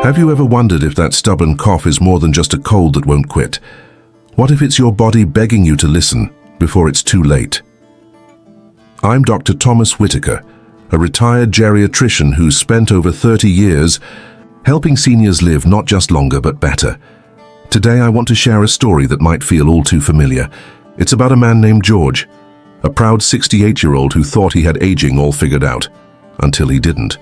Have you ever wondered if that stubborn cough is more than just a cold that won't quit? What if it's your body begging you to listen before it's too late? I'm Dr. Thomas Whitaker, a retired geriatrician who's spent over 30 years helping seniors live not just longer but better. Today I want to share a story that might feel all too familiar. It's about a man named George, a proud 68-year-old who thought he had aging all figured out, until he didn't.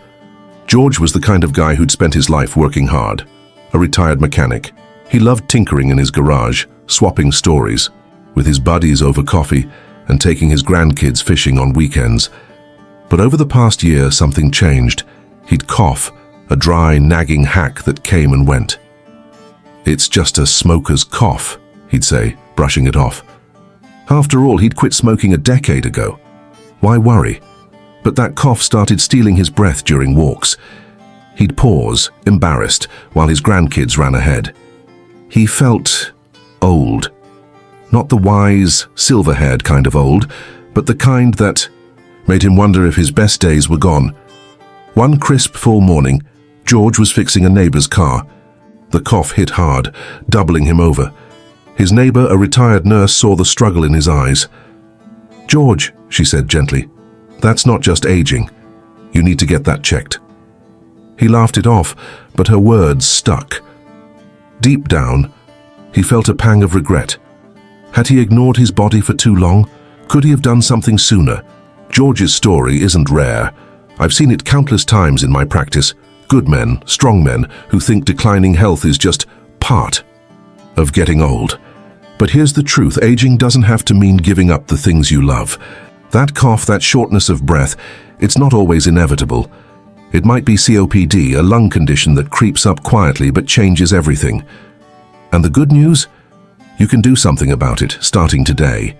George was the kind of guy who'd spent his life working hard, a retired mechanic. He loved tinkering in his garage, swapping stories with his buddies over coffee and taking his grandkids fishing on weekends. But over the past year, something changed. He'd cough, a dry, nagging hack that came and went. "It's just a smoker's cough," he'd say, brushing it off. After all, he'd quit smoking a decade ago. Why worry? But that cough started stealing his breath during walks. He'd pause, embarrassed, while his grandkids ran ahead. He felt old. Not the wise, silver-haired kind of old, but the kind that made him wonder if his best days were gone. One crisp fall morning, George was fixing a neighbor's car. The cough hit hard, doubling him over. His neighbor, a retired nurse, saw the struggle in his eyes. "George," she said gently, "that's not just aging. You need to get that checked." He laughed it off, but her words stuck. Deep down, he felt a pang of regret. Had he ignored his body for too long? Could he have done something sooner? George's story isn't rare. I've seen it countless times in my practice. Good men, strong men, who think declining health is just part of getting old. But here's the truth, aging doesn't have to mean giving up the things you love. That cough, that shortness of breath, it's not always inevitable. It might be COPD, a lung condition that creeps up quietly but changes everything. And the good news? You can do something about it, starting today.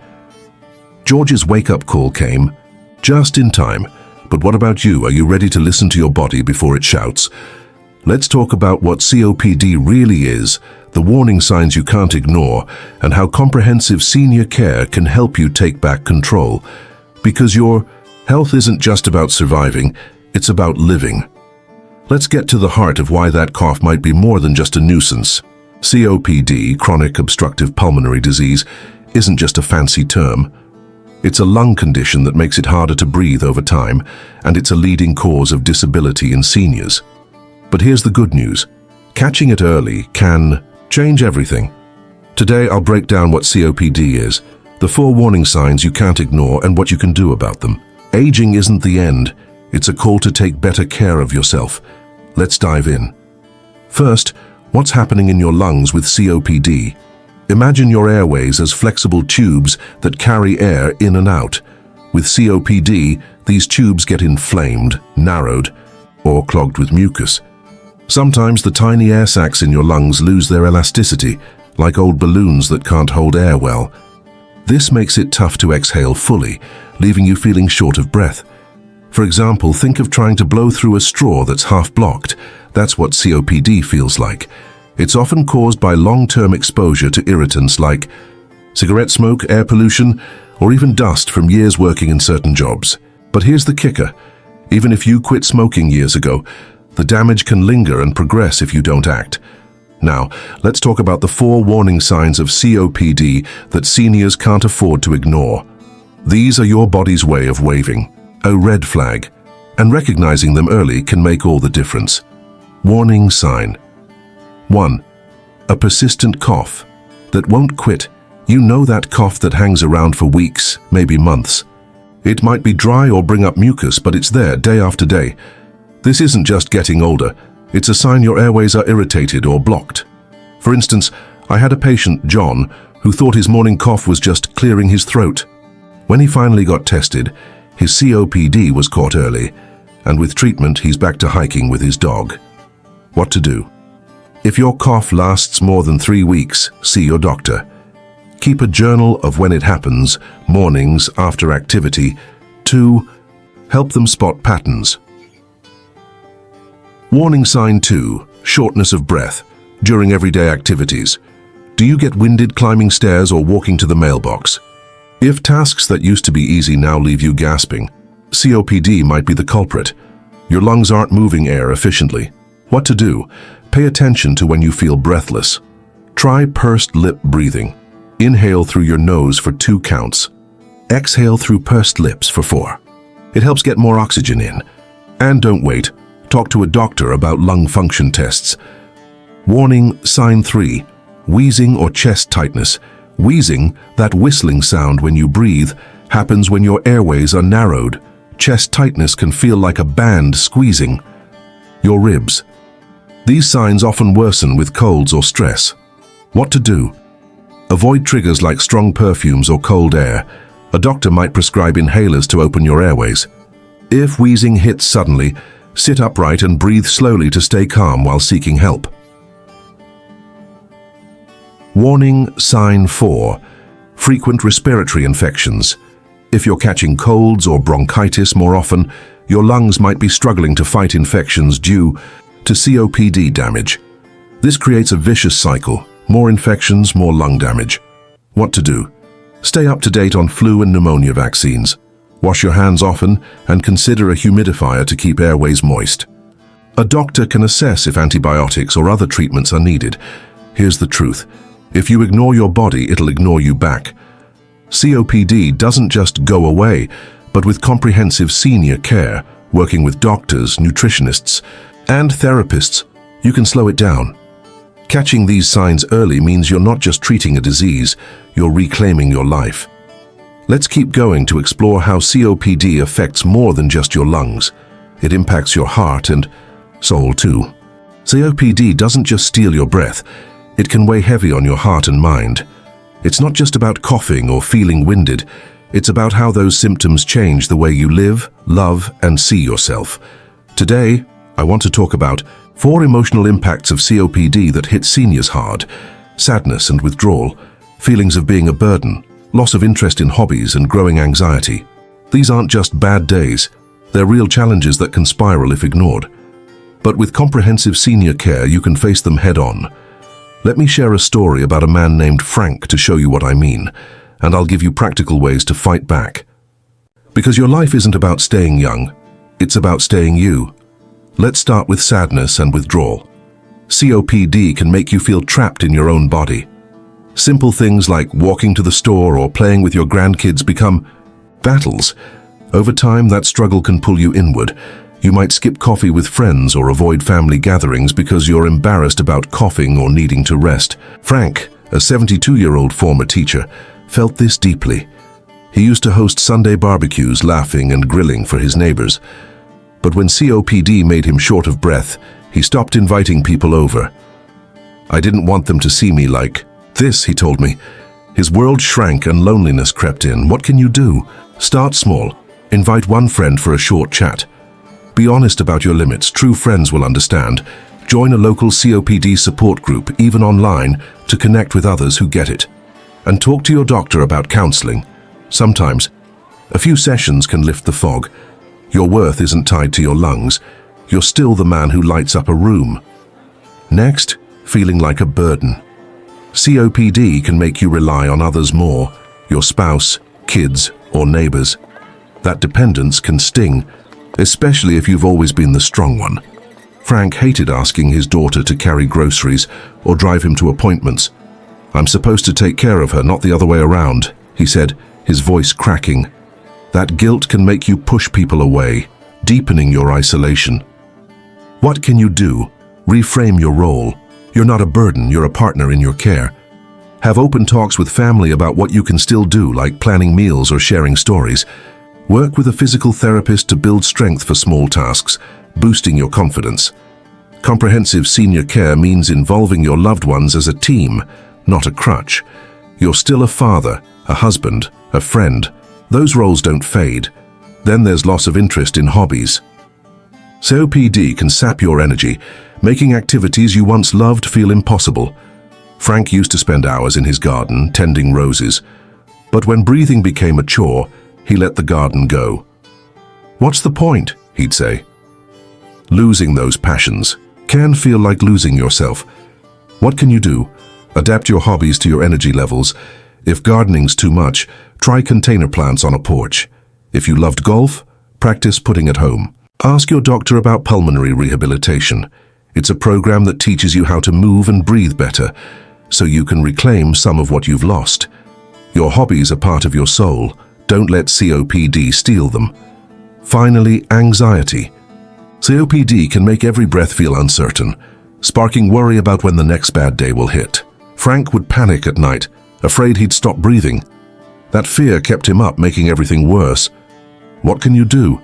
George's wake-up call came just in time. But what about you? Are you ready to listen to your body before it shouts? Let's talk about what COPD really is, the warning signs you can't ignore, and how comprehensive senior care can help you take back control. Because your health isn't just about surviving, it's about living. Let's get to the heart of why that cough might be more than just a nuisance. COPD, chronic obstructive pulmonary disease, isn't just a fancy term. It's a lung condition that makes it harder to breathe over time, and it's a leading cause of disability in seniors. But here's the good news. Catching it early can change everything. Today I'll break down what COPD is, the 4 warning signs you can't ignore, and what you can do about them. Aging isn't the end. It's a call to take better care of yourself. Let's dive in. First, what's happening in your lungs with COPD? Imagine your airways as flexible tubes that carry air in and out. With COPD, these tubes get inflamed, narrowed, or clogged with mucus. Sometimes the tiny air sacs in your lungs lose their elasticity, like old balloons that can't hold air well. This makes it tough to exhale fully, leaving you feeling short of breath. For example, think of trying to blow through a straw that's half blocked. That's what COPD feels like. It's often caused by long-term exposure to irritants like cigarette smoke, air pollution, or even dust from years working in certain jobs. But here's the kicker. Even if you quit smoking years ago, the damage can linger and progress if you don't act. Now, let's talk about the 4 warning signs of COPD that seniors can't afford to ignore. These are your body's way of waving a red flag, and recognizing them early can make all the difference. Warning sign. 1. A persistent cough that won't quit. You know that cough that hangs around for weeks, maybe months. It might be dry or bring up mucus, but it's there day after day. This isn't just getting older. It's a sign your airways are irritated or blocked. For instance, I had a patient, John, who thought his morning cough was just clearing his throat. When he finally got tested, his COPD was caught early, and with treatment, he's back to hiking with his dog. What to do? If your cough lasts more than 3 weeks, see your doctor. Keep a journal of when it happens, mornings, after activity. 2. Help them spot patterns. Warning sign 2, shortness of breath, during everyday activities. Do you get winded climbing stairs or walking to the mailbox? If tasks that used to be easy now leave you gasping, COPD might be the culprit. Your lungs aren't moving air efficiently. What to do? Pay attention to when you feel breathless. Try pursed lip breathing. Inhale through your nose for 2 counts. Exhale through pursed lips for 4. It helps get more oxygen in. And don't wait. Talk to a doctor about lung function tests. Warning, sign 3. Wheezing or chest tightness. Wheezing, that whistling sound when you breathe, happens when your airways are narrowed. Chest tightness can feel like a band squeezing. Your ribs. These signs often worsen with colds or stress. What to do? Avoid triggers like strong perfumes or cold air. A doctor might prescribe inhalers to open your airways. If wheezing hits suddenly, sit upright and breathe slowly to stay calm while seeking help. Warning, sign 4. Frequent respiratory infections. If you're catching colds or bronchitis more often, your lungs might be struggling to fight infections due to COPD damage. This creates a vicious cycle. More infections, more lung damage. What to do? Stay up to date on flu and pneumonia vaccines. Wash your hands often and consider a humidifier to keep airways moist. A doctor can assess if antibiotics or other treatments are needed. Here's the truth. If you ignore your body, it'll ignore you back. COPD doesn't just go away, but with comprehensive senior care, working with doctors, nutritionists, and therapists, you can slow it down. Catching these signs early means you're not just treating a disease, you're reclaiming your life. Let's keep going to explore how COPD affects more than just your lungs. It impacts your heart and soul too. COPD doesn't just steal your breath, it can weigh heavy on your heart and mind. It's not just about coughing or feeling winded, it's about how those symptoms change the way you live, love, and see yourself. Today, I want to talk about 4 emotional impacts of COPD that hit seniors hard: sadness and withdrawal, feelings of being a burden, loss of interest in hobbies, and growing anxiety. These aren't just bad days, they're real challenges that can spiral if ignored. But with comprehensive senior care, you can face them head on. Let me share a story about a man named Frank to show you what I mean, and I'll give you practical ways to fight back. Because your life isn't about staying young, it's about staying you. Let's start with sadness and withdrawal. COPD can make you feel trapped in your own body. Simple things like walking to the store or playing with your grandkids become battles. Over time, that struggle can pull you inward. You might skip coffee with friends or avoid family gatherings because you're embarrassed about coughing or needing to rest. Frank, a 72-year-old former teacher, felt this deeply. He used to host Sunday barbecues, laughing and grilling for his neighbors. But when COPD made him short of breath, he stopped inviting people over. "I didn't want them to see me like this," he told me. His world shrank and loneliness crept in. What can you do? Start small. Invite one friend for a short chat. Be honest about your limits. True friends will understand. Join a local COPD support group, even online, to connect with others who get it. And talk to your doctor about counseling. Sometimes, a few sessions can lift the fog. Your worth isn't tied to your lungs. You're still the man who lights up a room. Next, feeling like a burden. COPD can make you rely on others more, your spouse, kids, or neighbors. That dependence can sting, especially if you've always been the strong one. Frank hated asking his daughter to carry groceries or drive him to appointments. "I'm supposed to take care of her, not the other way around," he said, his voice cracking. That guilt can make you push people away, deepening your isolation. What can you do? Reframe your role. You're not a burden, you're a partner in your care. Have open talks with family about what you can still do, like planning meals or sharing stories. Work with a physical therapist to build strength for small tasks, boosting your confidence. Comprehensive senior care means involving your loved ones as a team, not a crutch. You're still a father, a husband, a friend. Those roles don't fade. Then there's loss of interest in hobbies. COPD can sap your energy, making activities you once loved feel impossible. Frank used to spend hours in his garden, tending roses. But when breathing became a chore, he let the garden go. "What's the point?" he'd say. Losing those passions can feel like losing yourself. What can you do? Adapt your hobbies to your energy levels. If gardening's too much, try container plants on a porch. If you loved golf, practice putting at home. Ask your doctor about pulmonary rehabilitation. It's a program that teaches you how to move and breathe better, so you can reclaim some of what you've lost. Your hobbies are part of your soul. Don't let COPD steal them. Finally, anxiety. COPD can make every breath feel uncertain, sparking worry about when the next bad day will hit. Frank would panic at night, afraid he'd stop breathing. That fear kept him up, making everything worse. What can you do?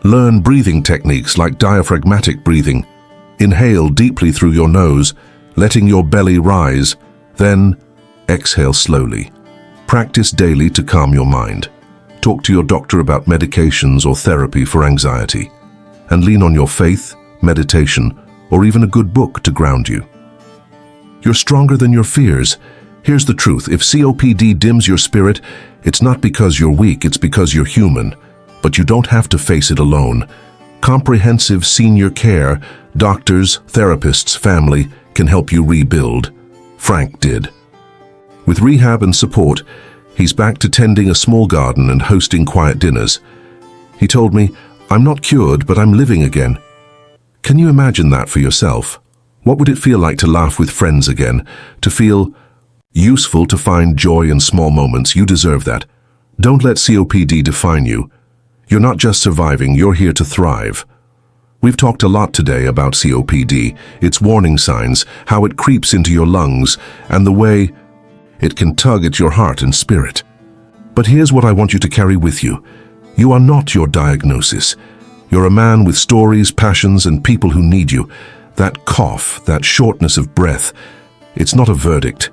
Learn breathing techniques like diaphragmatic breathing. Inhale deeply through your nose, letting your belly rise, then exhale slowly. Practice daily to calm your mind. Talk to your doctor about medications or therapy for anxiety, and lean on your faith, meditation, or even a good book to ground you. You're stronger than your fears. Here's the truth: if COPD dims your spirit, it's not because you're weak, it's because you're human. But you don't have to face it alone. Comprehensive senior care, doctors, therapists, family can help you rebuild. Frank did. With rehab and support, he's back to tending a small garden and hosting quiet dinners. He told me, "I'm not cured, but I'm living again." Can you imagine that for yourself? What would it feel like to laugh with friends again, to feel useful, to find joy in small moments? You deserve that. Don't let COPD define you. You're not just surviving, you're here to thrive. We've talked a lot today about COPD, its warning signs, how it creeps into your lungs, and the way it can tug at your heart and spirit. But here's what I want you to carry with you. You are not your diagnosis. You're a man with stories, passions, and people who need you. That cough, that shortness of breath, it's not a verdict.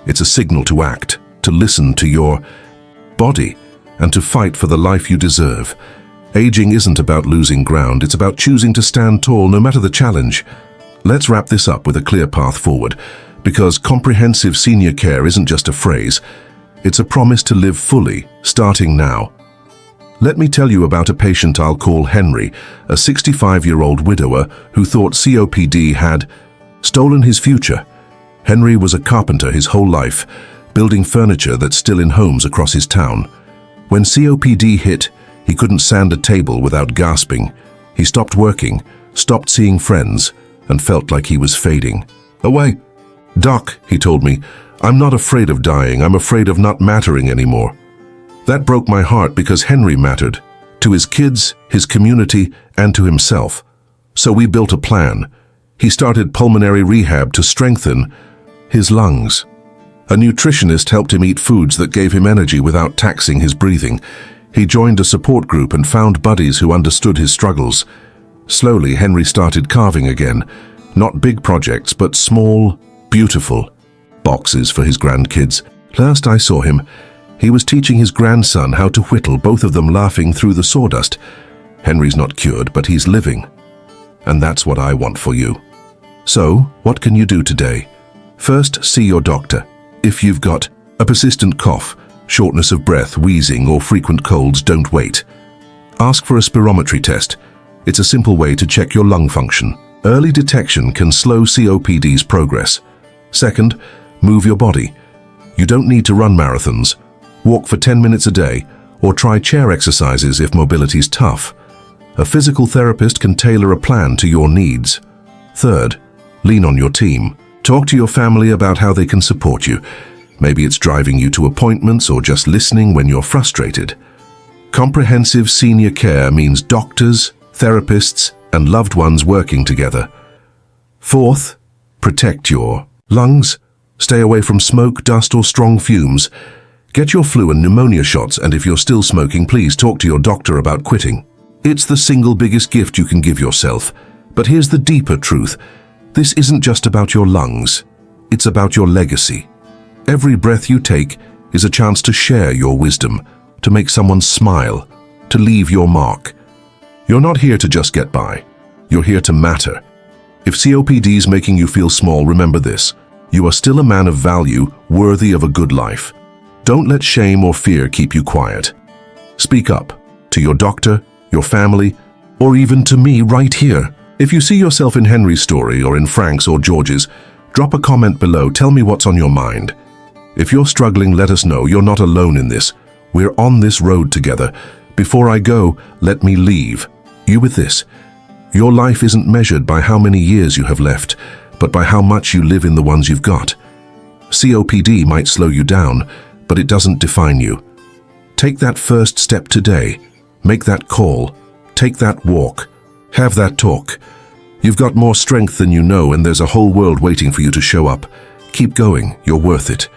It's a signal to act, to listen to your body, and to fight for the life you deserve. Aging isn't about losing ground, it's about choosing to stand tall no matter the challenge. Let's wrap this up with a clear path forward, because comprehensive senior care isn't just a phrase, it's a promise to live fully, starting now. Let me tell you about a patient I'll call Henry, a 65-year-old widower who thought COPD had stolen his future. Henry was a carpenter his whole life, building furniture that's still in homes across his town. When COPD hit, he couldn't sand a table without gasping. He stopped working, stopped seeing friends, and felt like he was fading away. "Doc," he told me, "I'm not afraid of dying, I'm afraid of not mattering anymore." That broke my heart because Henry mattered, to his kids, his community, and to himself. So we built a plan. He started pulmonary rehab to strengthen his lungs. A nutritionist helped him eat foods that gave him energy without taxing his breathing. He joined a support group and found buddies who understood his struggles. Slowly, Henry started carving again. Not big projects, but small, beautiful boxes for his grandkids. Last I saw him, he was teaching his grandson how to whittle, both of them laughing through the sawdust. Henry's not cured, but he's living. And that's what I want for you. So, what can you do today? First, see your doctor. If you've got a persistent cough, shortness of breath, wheezing, or frequent colds, don't wait. Ask for a spirometry test. It's a simple way to check your lung function. Early detection can slow COPD's progress. Second, move your body. You don't need to run marathons. Walk for 10 minutes a day, or try chair exercises if mobility's tough. A physical therapist can tailor a plan to your needs. Third, lean on your team. Talk to your family about how they can support you. Maybe it's driving you to appointments or just listening when you're frustrated. Comprehensive senior care means doctors, therapists, and loved ones working together. Fourth, protect your lungs. Stay away from smoke, dust, or strong fumes. Get your flu and pneumonia shots, and if you're still smoking, please talk to your doctor about quitting. It's the single biggest gift you can give yourself. But here's the deeper truth. This isn't just about your lungs. It's about your legacy. Every breath you take is a chance to share your wisdom, to make someone smile, to leave your mark. You're not here to just get by. You're here to matter. If COPD is making you feel small, remember this. You are still a man of value, worthy of a good life. Don't let shame or fear keep you quiet. Speak up to your doctor, your family, or even to me right here. If you see yourself in Henry's story or in Frank's or George's, drop a comment below. Tell me what's on your mind. If you're struggling, let us know. You're not alone in this. We're on this road together. Before I go, let me leave you with this. Your life isn't measured by how many years you have left, but by how much you live in the ones you've got. COPD might slow you down, but it doesn't define you. Take that first step today. Make that call. Take that walk. Have that talk. You've got more strength than you know, and there's a whole world waiting for you to show up. Keep going, you're worth it.